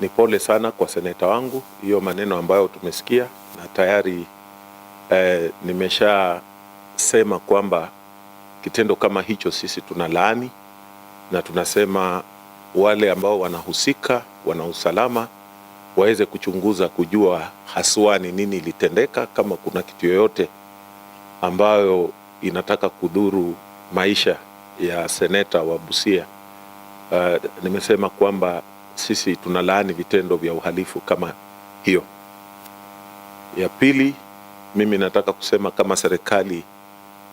ni pole sana kwa seneta wangu, hiyo maneno ambayo tumesikia, na tayari nimesha sema kwamba kitendo kama hicho sisi tunalaani, na tunasema wale ambao wanahusika, wana usalama, waweze kuchunguza kujua haswa ni nini ilitendeka, kama kuna kitu yoyote ambayo inataka kudhuru maisha ya seneta wa Busia. Nimesema kwamba sisi tunalaani vitendo vya uhalifu kama hiyo. Ya pili, mimi nataka kusema kama serikali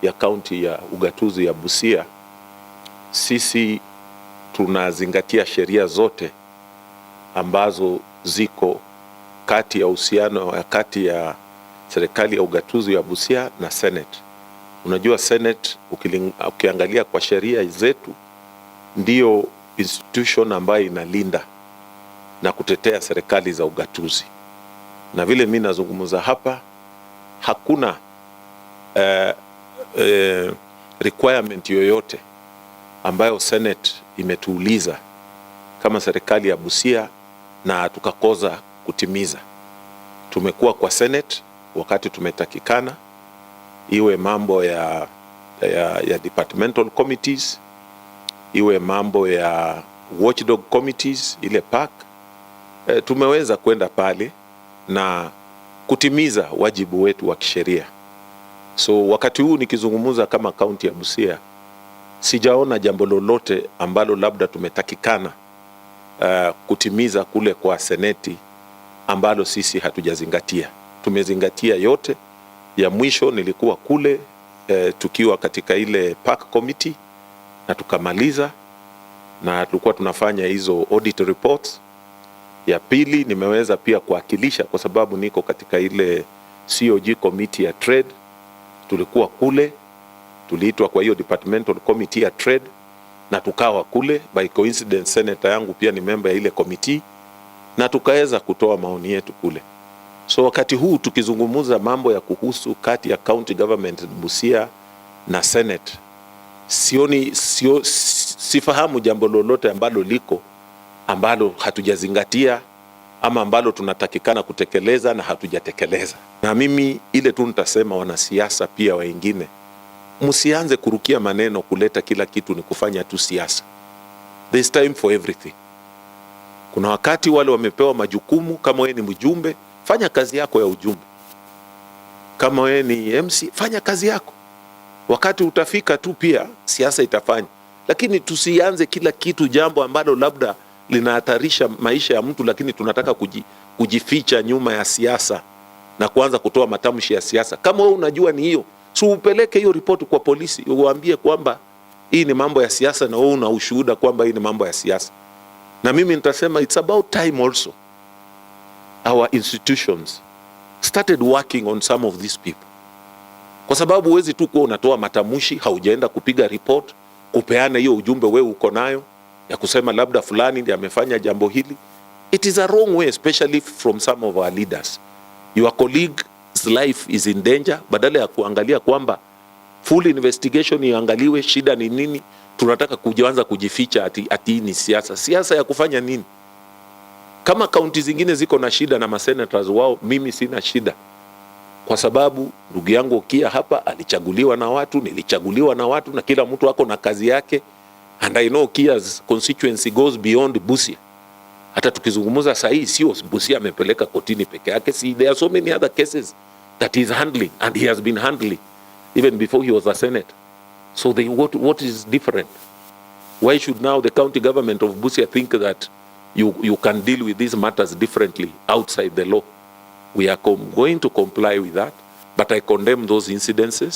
ya kaunti ya ugatuzi ya Busia, sisi tunazingatia sheria zote ambazo ziko kati ya uhusiano ya kati ya serikali ya ugatuzi ya Busia na Senate. Unajua Senate ukiangalia kwa sheria zetu ndio institution ambayo inalinda na kutetea serikali za ugatuzi. Na vile mimi nazungumza hapa, hakuna requirement yoyote ambayo Senate imetuuliza kama serikali ya Busia na tukakoza kutimiza. Tumekuwa kwa Senate wakati tumetakikana, iwe mambo ya departmental committees, iwe mambo ya watchdog committees, ile PAC, tumeweza kwenda pale na kutimiza wajibu wetu wa kisheria. So wakati huu nikizungumza kama kaunti ya Busia, sijaona jambo lolote ambalo labda tumetakikana kutimiza kule kwa seneti ambalo sisi hatujazingatia. Tumezingatia yote. Ya mwisho nilikuwa kule tukiwa katika ile PAC committee na tukamaliza, na tulikuwa tunafanya hizo audit reports. Ya pili nimeweza pia kuwakilisha kwa sababu niko katika ile COG committee ya trade. Tulikuwa kule, tuliitwa kwa hiyo departmental committee ya trade na tukawa kule. By coincidence senator yangu pia ni member ya ile committee, na tukaweza kutoa maoni yetu kule. So wakati huu tukizungumza mambo ya kuhusu kati ya county government Busia na Senate, sifahamu jambo lolote ambalo liko ambalo hatujazingatia ama ambalo tunatakikana kutekeleza na hatujatekeleza. Na mimi ile tu nitasema wanasiasa pia wengine, msianze kurukia maneno kuleta kila kitu ni kufanya tu siasa. There's time for everything. Kuna wakati wale wamepewa majukumu, kama wewe ni mjumbe, fanya kazi yako ya ujumbe. Kama wewe ni MC, fanya kazi yako. Wakati utafika tu pia siasa itafanya. Lakini tusianze kila kitu jambo ambalo labda linahatarisha maisha ya mtu, lakini tunataka kujificha nyuma ya siasa na kuanza kutoa matamshi ya siasa. Kama wewe unajua ni hiyo, so upeleke hiyo ripoti kwa polisi, uwaambie kwamba hii ni mambo ya siasa na wewe una ushuhuda kwamba hii ni mambo ya siasa. Na mimi nitasema it's about time also our institutions started working on some of these people. Kwa sababu huwezi tu kuwa unatoa matamshi, haujaenda kupiga report, kupeana hiyo ujumbe wewe uko nayo ya kusema labda fulani ndiye amefanya jambo hili. It is a wrong way, especially from some of our leaders. Your colleague's life is in danger. Badala ya kuangalia kwamba full investigation iangaliwe shida ni nini, tunataka kuanza kujificha ati ni siasa. Siasa ya kufanya nini? Kama kaunti zingine ziko na shida na masenators wao, mimi sina shida. Kwa sababu ndugu yangu Okiya hapa alichaguliwa na watu, nilichaguliwa na watu, na kila mtu wako na kazi yake. And I know Okiya's constituency goes beyond Busia. Hata tukizungumza saa hii sio Busia amepeleka kotini peke yake. See, there are so many other cases that he is handling, and he has been handling even before he was a senator. So what is different? Why should now the county government of Busia think that you can deal with these matters differently outside the law? We are going to comply with that, but I condemn those incidences.